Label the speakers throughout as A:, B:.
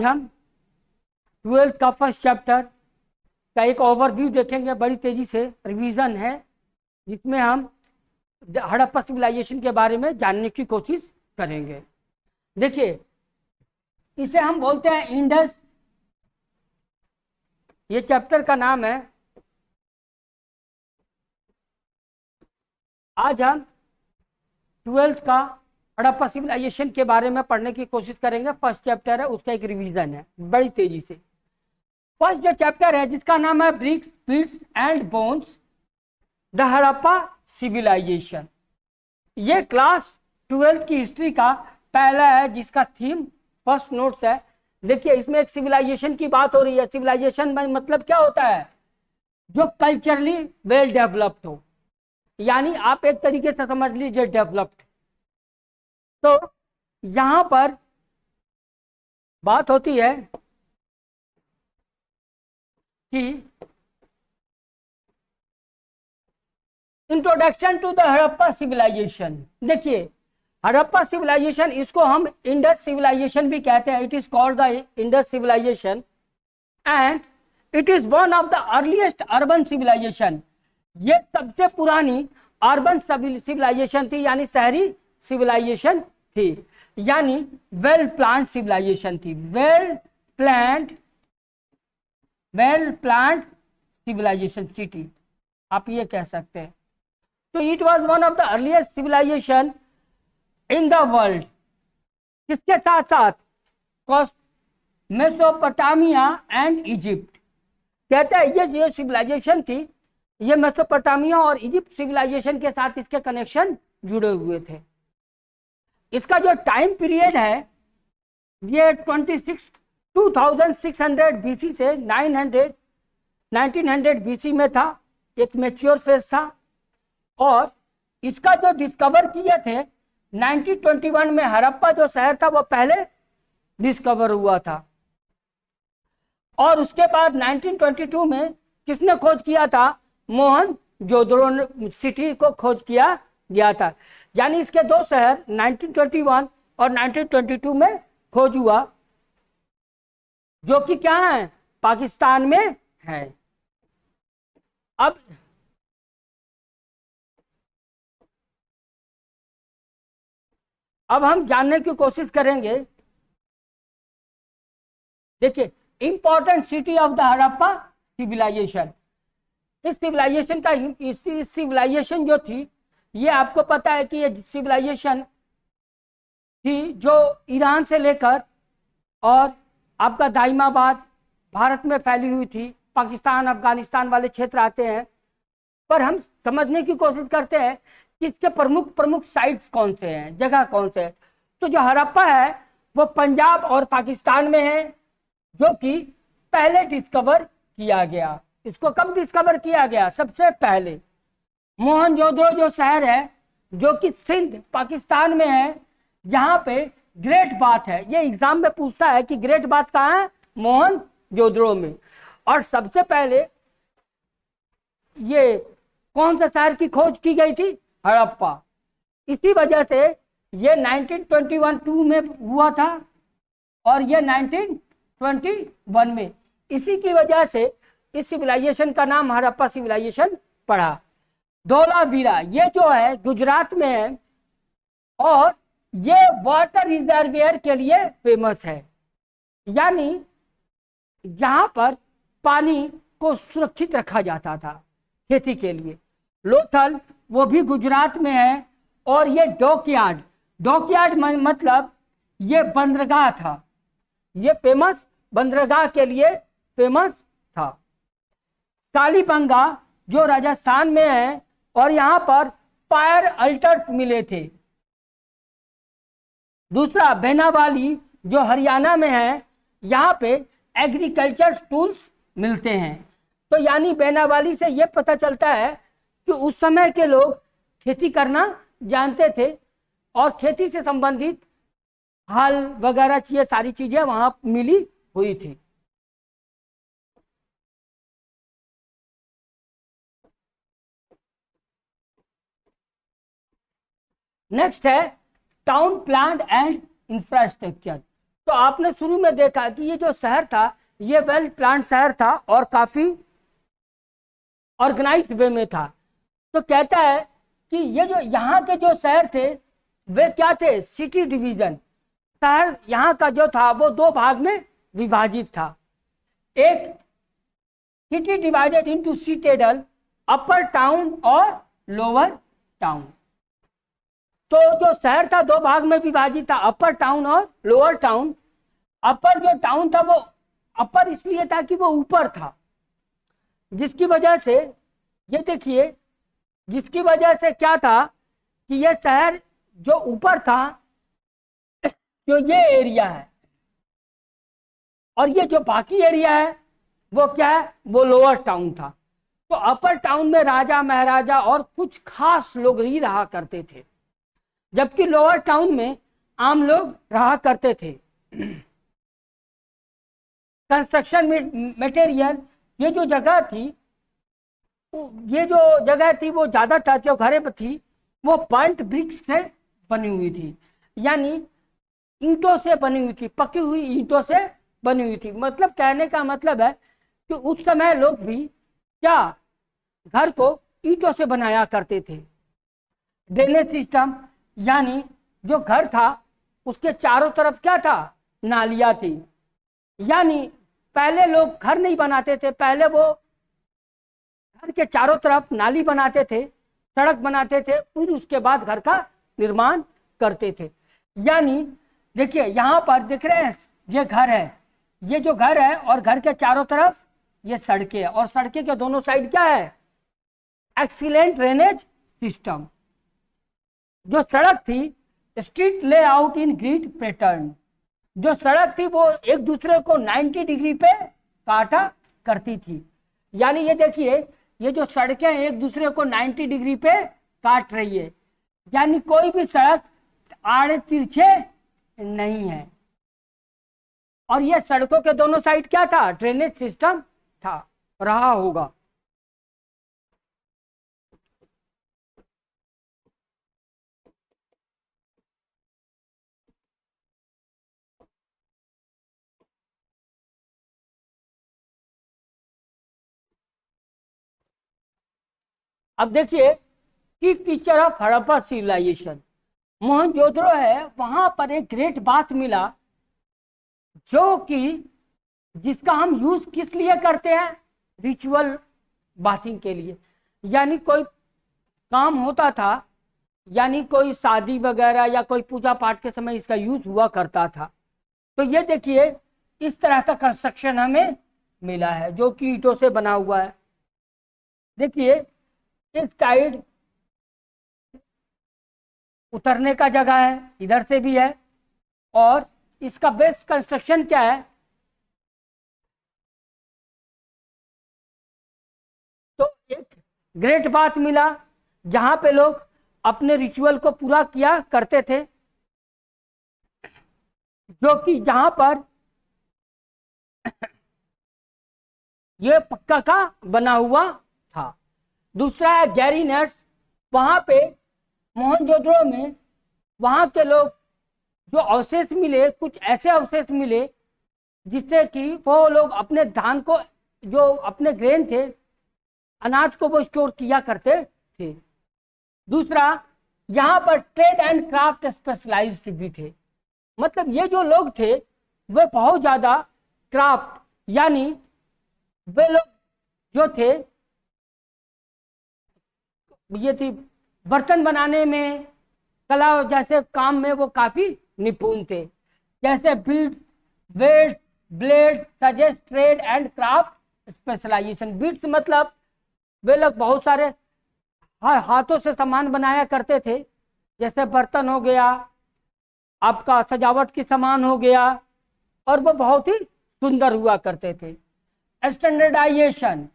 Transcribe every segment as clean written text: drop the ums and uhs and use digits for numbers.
A: हम 12th का first chapter का एक ओवरव्यू देखेंगे, बड़ी तेजी से रिवीजन है जिसमें हम हड़प्पा सिविलाइजेशन के बारे में जानने की कोशिश करेंगे। देखिए, इसे हम बोलते हैं इंडस, ये चैप्टर का नाम है। आज हम 12th का हड़प्पा सिविलाइजेशन के बारे में पढ़ने की कोशिश करेंगे। फर्स्ट चैप्टर है, उसका एक रिवीजन है बड़ी तेजी से। फर्स्ट जो चैप्टर है जिसका नाम है bricks beads and bones the Harappa civilisation, ये क्लास 12th की हिस्ट्री का पहला है जिसका थीम फर्स्ट नोट्स है। देखिए, इसमें एक सिविलाइजेशन की बात हो रही है। सिविलाइजेशन में मतलब क्या होता है? जो कल्चरली वेल डेवलप्ड हो, यानी आप एक तरीके से समझ लीजिए डेवलप्ड। तो यहां पर बात होती है कि introduction to the Harappa civilisation. देखिए, हड़प्पा सिविलाइजेशन, इसको हम इंडस सिविलाइजेशन भी कहते हैं। It is called the Indus civilisation and it is one of the earliest urban civilisation. ये सबसे पुरानी अर्बन सिविलाइजेशन थी, यानी शहरी सिविलाइजेशन थी, यानी वेल प्लान्ड सिविलाइजेशन थी। वेल प्लान्ड सिविलाइजेशन सिटी, आप ये कह सकते हैं। तो it was one of the earliest civilisation in the world. किसके साथ साथ? Mesopotamia and Egypt. कहते हैं ये जो सिविलाइजेशन थी, ये मेसोपोटामिया और इजिप्ट सिविलाइजेशन के साथ इसके कनेक्शन जुड़े हुए थे। इसका जो टाइम पीरियड है ये 2600 बीसी से 1900 बीसी में था, एक मैच्योर फेज था। और इसका जो डिस्कवर किए थे 1921 में, हड़प्पा जो शहर था वो पहले डिस्कवर हुआ था। और उसके बाद 1922 में किसने खोज किया था? मोहनजोदड़ो सिटी को खोज किया गया था। यानी इसके दो शहर 1921 और 1922 में खोज हुआ, जो कि क्या है? पाकिस्तान में है। अब हम जानने की कोशिश करेंगे। देखिए, important city of the Harappa civilisation. इस सिविलाइजेशन का, इस सिविलाइजेशन जो थी, ये आपको पता है कि ये सिविलाइजेशन थी जो ईरान से लेकर और आपका दाइमाबाद भारत में फैली हुई थी। पाकिस्तान, अफगानिस्तान वाले क्षेत्र आते हैं। पर हम समझने की कोशिश करते हैं कि इसके प्रमुख साइट्स कौन से हैं, जगह कौन से हैं। तो जो हड़प्पा है वो पंजाब और पाकिस्तान में है, जो कि पहले डिस्कवर किया गया। इसको कब डिस्कवर किया गया? सबसे पहले। मोहनजोदड़ो जो शहर है, जो कि सिंध पाकिस्तान में है, जहां पे ग्रेट बाथ है। ये एग्जाम में पूछता है कि ग्रेट बाथ कहाँ है? मोहनजोदड़ो में। और सबसे पहले ये कौन सा शहर की खोज की गई थी? हड़प्पा। इसी वजह से ये 1921 में हुआ था और ये 1921 में। इसी की वजह से इस सिविलाइजेशन का नाम हड़प्पा सिविलाइजेशन पड़ा। धोलावीरा ये जो है गुजरात में है और ये वाटर रिजर्वियर के लिए फेमस है, यानी यहां पर पानी को सुरक्षित रखा जाता था खेती के लिए। लोथल वो भी गुजरात में है। और ये डॉकयार्ड मतलब ये बंदरगाह था, ये फेमस बंदरगाह के लिए फेमस था। कालीबंगा जो राजस्थान में है और यहां पर फायर अल्टर्स मिले थे। दूसरा बेनावाली जो हरियाणा में है, यहां पे एग्रीकल्चर टूल्स मिलते हैं। तो यानी बेनावाली से यह पता चलता है कि उस समय के लोग खेती करना जानते थे और खेती से संबंधित हल वगैरह ये सारी चीजें वहां मिली हुई थी। नेक्स्ट है टाउन प्लान एंड इंफ्रास्ट्रक्चर। तो आपने शुरू में देखा कि ये जो शहर था ये वेल प्लान शहर था और काफी ऑर्गेनाइज्ड वे में था। तो कहता है कि ये जो यहाँ के जो शहर थे वे क्या थे, सिटी डिवीजन। शहर यहाँ का जो था वो दो भाग में विभाजित था। एक सिटी डिवाइडेड इनटू सिटेडल, अपर टाउन और लोअर टाउन। तो जो शहर था दो भाग में विभाजित था, अपर टाउन और लोअर टाउन। अपर जो टाउन था वो अपर इसलिए था कि वो ऊपर था, जिसकी वजह से ये देखिए, जिसकी वजह से क्या था कि ये शहर जो ऊपर था, जो ये एरिया है, और ये जो बाकी एरिया है वो क्या है, वो लोअर टाउन था। तो अपर टाउन में राजा महाराजा और कुछ खास लोग ही रहा करते थे, जबकि लोअर टाउन में आम लोग रहा करते थे। कंस्ट्रक्शन मटेरियल, ये जो जगह थी वो ज्यादातर जो घरें थी वो बर्न्ट ब्रिक्स से बनी हुई थी, यानी ईंटों से बनी हुई थी, पकी हुई ईंटों से बनी हुई थी। मतलब कहने का मतलब है कि उस समय लोग भी क्या घर को ईंटों से बनाया करते थे। ड्रेनेज सिस्टम, यानी जो घर था उसके चारों तरफ क्या था, नालियां थी। यानी पहले लोग घर नहीं बनाते थे, पहले वो घर के चारों तरफ नाली बनाते थे, सड़क बनाते थे, फिर उसके बाद घर का निर्माण करते थे। यानी देखिए यहाँ पर दिख रहे हैं, ये घर है, ये जो घर है और घर के चारों तरफ ये सड़कें है, और सड़कें के दोनों साइड क्या है, एक्सीलेंट ड्रेनेज सिस्टम। जो सड़क थी स्ट्रीट लेआउट इन ग्रिड पैटर्न, जो सड़क थी वो एक दूसरे को 90 डिग्री पे काटा करती थी। यानी ये देखिए, ये जो सड़कें एक दूसरे को 90 डिग्री पे काट रही है, यानी कोई भी सड़क आड़े तिरछे नहीं है। और ये सड़कों के दोनों साइड क्या था, ड्रेनेज सिस्टम था, रहा होगा। अब देखिए की feature of Harappa civilisation, Mohenjodaro है, वहां पर एक ग्रेट बात मिला, जो कि जिसका हम यूज किस लिए करते हैं, रिचुअल बाथिंग के लिए। यानी कोई काम होता था, यानी कोई शादी वगैरह या कोई पूजा पाठ के समय इसका यूज हुआ करता था। तो ये देखिए इस तरह का कंस्ट्रक्शन हमें मिला है जो कि ईंटों से बना हुआ है। देखिए इस साइड उतरने का जगह है, इधर से भी है, और इसका बेस कंस्ट्रक्शन क्या है, तो एक ग्रेट बात मिला जहां पे लोग अपने रिचुअल को पूरा किया करते थे, जो कि जहां पर ये पक्का का बना हुआ था। दूसरा है गैरी नट्स, वहां पे मोहनजोदड़ो में वहां के लोग जो अवशेष मिले, कुछ ऐसे अवशेष मिले जिससे कि वो लोग अपने धान को, जो अपने ग्रेन थे, अनाज को वो स्टोर किया करते थे। दूसरा, यहाँ पर ट्रेड एंड क्राफ्ट स्पेशलाइज्ड भी थे, मतलब ये जो लोग थे वे बहुत ज्यादा क्राफ्ट, यानी वे लोग जो थे ये थी बर्तन बनाने में, कला जैसे काम में वो काफी निपुण थे, जैसे beads, weights, blade, suggest trade and craft specialisation. Beads मतलब वे लोग बहुत सारे हाथों से सामान बनाया करते थे, जैसे बर्तन हो गया, आपका सजावट की सामान हो गया, और वो बहुत ही सुंदर हुआ करते थे। स्टैंडर्डाइजेशन,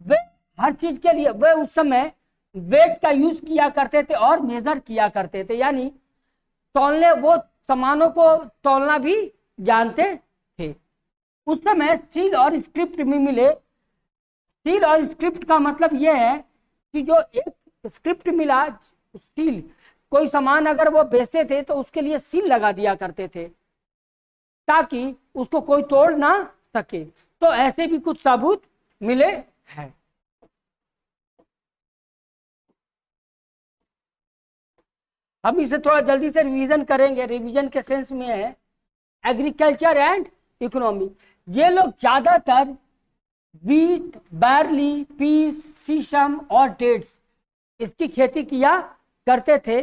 A: वे हर चीज के लिए वे उस समय वेट का यूज किया करते थे और मेजर किया करते थे, यानी तौलने, वो सामानों को तौलना भी जानते थे। उस समय सील और स्क्रिप्ट भी मिले। सील और स्क्रिप्ट का मतलब यह है कि जो एक स्क्रिप्ट मिला, सील, कोई सामान अगर वो बेचते थे तो उसके लिए सील लगा दिया करते थे। ताकि उसको कोई तोड़ ना सके। तो ऐसे भी कुछ सबूत मिले हैं। हम इसे थोड़ा जल्दी से रिवीजन करेंगे। रिवीजन के सेंस में है एग्रीकल्चर एंड इकोनॉमी। ये लोग ज्यादातर वीट, बार्ली, पीस, सीसम और डेट्स इसकी खेती किया करते थे।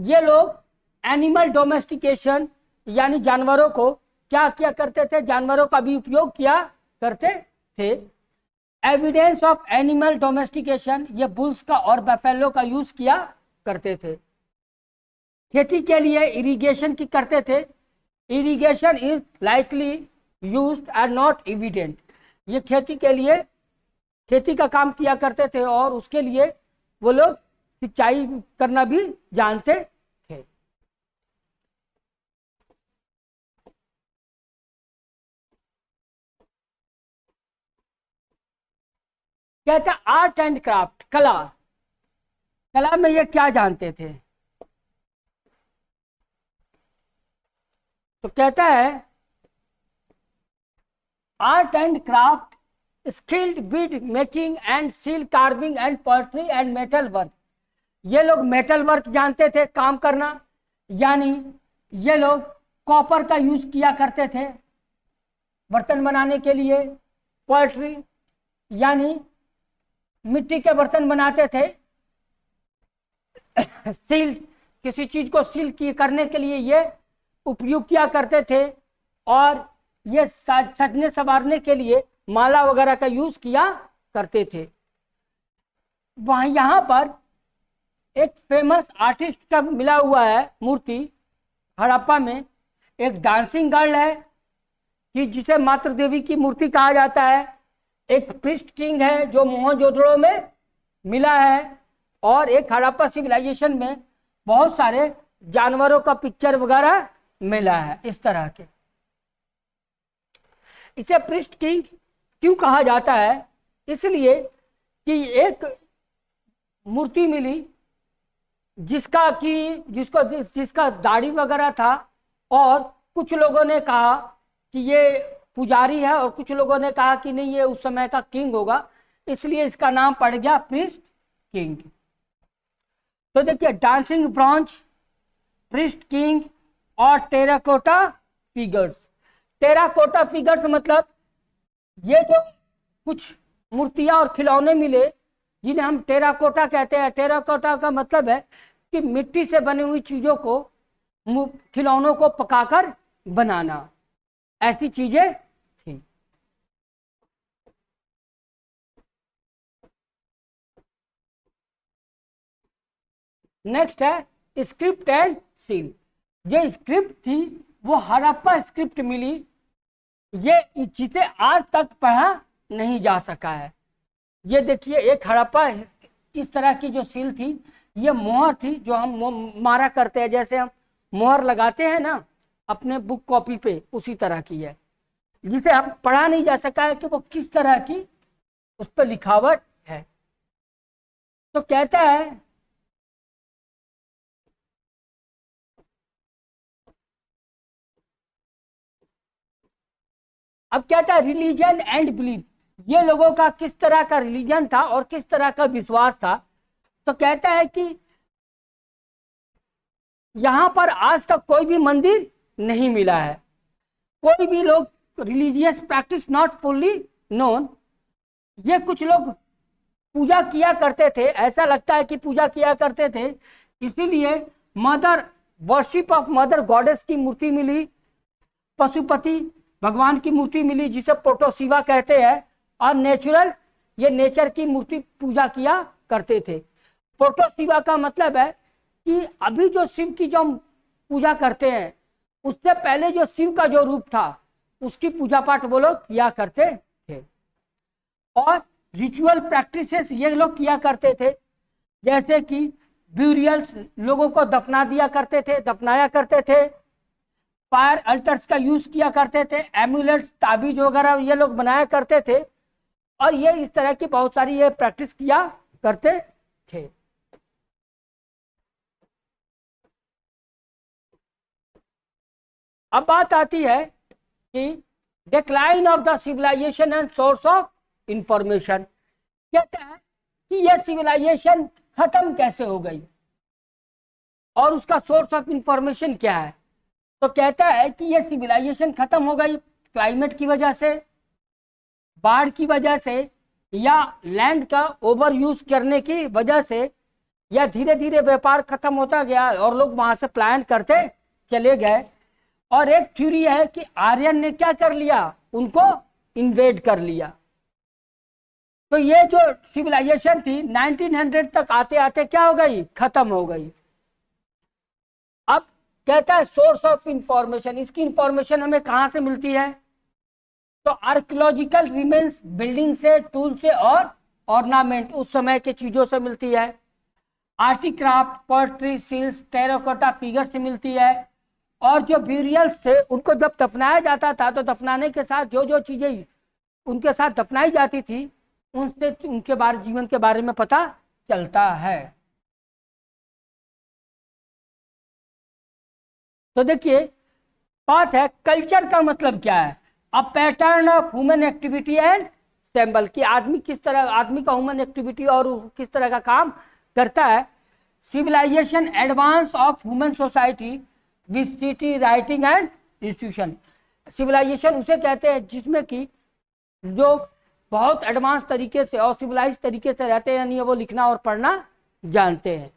A: ये लोग एनिमल डोमेस्टिकेशन यानी जानवरों को क्या किया करते थे, जानवरों का भी उपयोग किया करते थे। एविडेंस ऑफ एनिमल डोमेस्टिकेशन, ये बुल्स का और बफेलो का यूज किया करते थे। खेती के लिए इरिगेशन की करते थे। Irrigation is likely used and not evident. ये खेती के लिए खेती का काम किया करते थे और उसके लिए वो लोग सिंचाई करना भी जानते थे। कहते आर्ट एंड क्राफ्ट, कला। कला में ये क्या जानते थे? तो कहता है art and craft skilled bead making and seal carving and poetry and metal work. ये लोग मेटल वर्क जानते थे, काम करना, यानी ये लोग कॉपर का यूज किया करते थे बर्तन बनाने के लिए। पोएट्री यानी मिट्टी के बर्तन बनाते थे। सील, किसी चीज को सील करने के लिए ये उपयोग किया करते थे। और ये सजने संवारने के लिए माला वगैरह का यूज किया करते थे। वहां यहां पर एक फेमस आर्टिस्ट का मिला हुआ है मूर्ति हड़प्पा में। एक डांसिंग गर्ल है कि जिसे मातृ देवी की मूर्ति कहा जाता है। एक प्रिस्ट किंग है जो मोहनजोदड़ो में मिला है। और एक हड़प्पा सिविलाइजेशन में बहुत सारे जानवरों का पिक्चर वगैरह मिला है इस तरह के। इसे प्रिस्ट किंग क्यों कहा जाता है? इसलिए कि एक मूर्ति मिली जिसका दाढ़ी वगैरह था। और कुछ लोगों ने कहा कि ये पुजारी है और कुछ लोगों ने कहा कि नहीं ये उस समय का किंग होगा, इसलिए इसका नाम पड़ गया प्रिस्ट किंग। तो देखिए डांसिंग ब्रॉन्ज, प्रिस्ट किंग और टेराकोटा फिगर्स। टेराकोटा फिगर्स मतलब ये जो कुछ मूर्तियां और खिलौने मिले जिन्हें हम टेराकोटा कहते हैं। टेराकोटा का मतलब है कि मिट्टी से बनी हुई चीजों को, खिलौनों को पकाकर बनाना, ऐसी चीजें थी। नेक्स्ट है स्क्रिप्ट एंड सील। ये स्क्रिप्ट थी वो हड़प्पा स्क्रिप्ट मिली, ये जिसे आज तक पढ़ा नहीं जा सका है। ये देखिए एक हड़प्पा इस तरह की जो सील थी, ये मोहर थी जो हम मारा करते हैं, जैसे हम मोहर लगाते हैं ना अपने बुक कॉपी पे, उसी तरह की है, जिसे अब पढ़ा नहीं जा सका है कि वो किस तरह की उस पर लिखावट है। तो कहता है अब कहता है रिलीजन एंड बिलीफ। ये लोगों का किस तरह का रिलीजन था और किस तरह का विश्वास था। तो कहता है कि यहां पर आज तक कोई भी मंदिर नहीं मिला है, कोई भी लोग religious practice not fully known. ये कुछ लोग पूजा किया करते थे, ऐसा लगता है कि पूजा किया करते थे, इसीलिए mother worship of mother goddess की मूर्ति मिली, पशुपति भगवान की मूर्ति मिली जिसे प्रोटोसिवा कहते हैं। और नेचुरल, ये नेचर की मूर्ति पूजा किया करते थे। प्रोटोसिवा का मतलब है कि अभी जो शिव की जो हम पूजा करते हैं उससे पहले जो शिव का जो रूप था उसकी पूजा पाठ वो लोग किया करते थे। और रिचुअल प्रैक्टिसेस ये लोग किया करते थे, जैसे कि ब्यूरियल्स, लोगों को दफना दिया करते थे, दफनाया करते थे। फायर अल्टर्स का यूज किया करते थे, एम्यूलेट्स, ताबीज वगैरह ये लोग बनाया करते थे। और ये इस तरह की बहुत सारी ये प्रैक्टिस किया करते थे। अब बात आती है कि decline of the civilisation and source of information. कहता है कि यह सिविलाइजेशन खत्म कैसे हो गई और उसका सोर्स ऑफ इंफॉर्मेशन क्या है। तो कहता है कि यह सिविलाइजेशन खत्म हो गई क्लाइमेट की वजह से, बाढ़ की वजह से, या लैंड का ओवर यूज करने की वजह से, या धीरे धीरे व्यापार खत्म होता गया और लोग वहां से पलायन करते चले गए। और एक थ्योरी है कि आर्यन ने क्या कर लिया, उनको इन्वेड कर लिया। तो ये जो सिविलाइजेशन थी 1900 तक आते आते क्या हो गई, खत्म हो गई। अब कहता है सोर्स ऑफ इंफॉर्मेशन, इसकी इंफॉर्मेशन हमें कहां से मिलती है, तो आर्कियोलॉजिकल रिमेन्स, बिल्डिंग से, टूल से और ऑर्नामेंट, उस समय के चीजों से मिलती है। Aircraft, poetry, seals, terracotta figure से मिलती है। और जो ब्यूरियल्स से, उनको जब दफनाया जाता था तो दफनाने के साथ जो जो चीजें उनके साथ दफनाई जाती थी उनसे उनके जीवन के बारे में पता चलता है। तो देखिए बात है कल्चर का मतलब क्या है, a pattern of human activity and symbol, कि आदमी किस तरह, आदमी का ह्यूमन एक्टिविटी और किस तरह का काम करता है। Civilisation advance of human society with city, writing and institution. Civilisation उसे कहते हैं जिसमें कि लोग बहुत एडवांस तरीके से और सिविलाइज तरीके से रहते हैं, यानी वो लिखना और पढ़ना जानते हैं।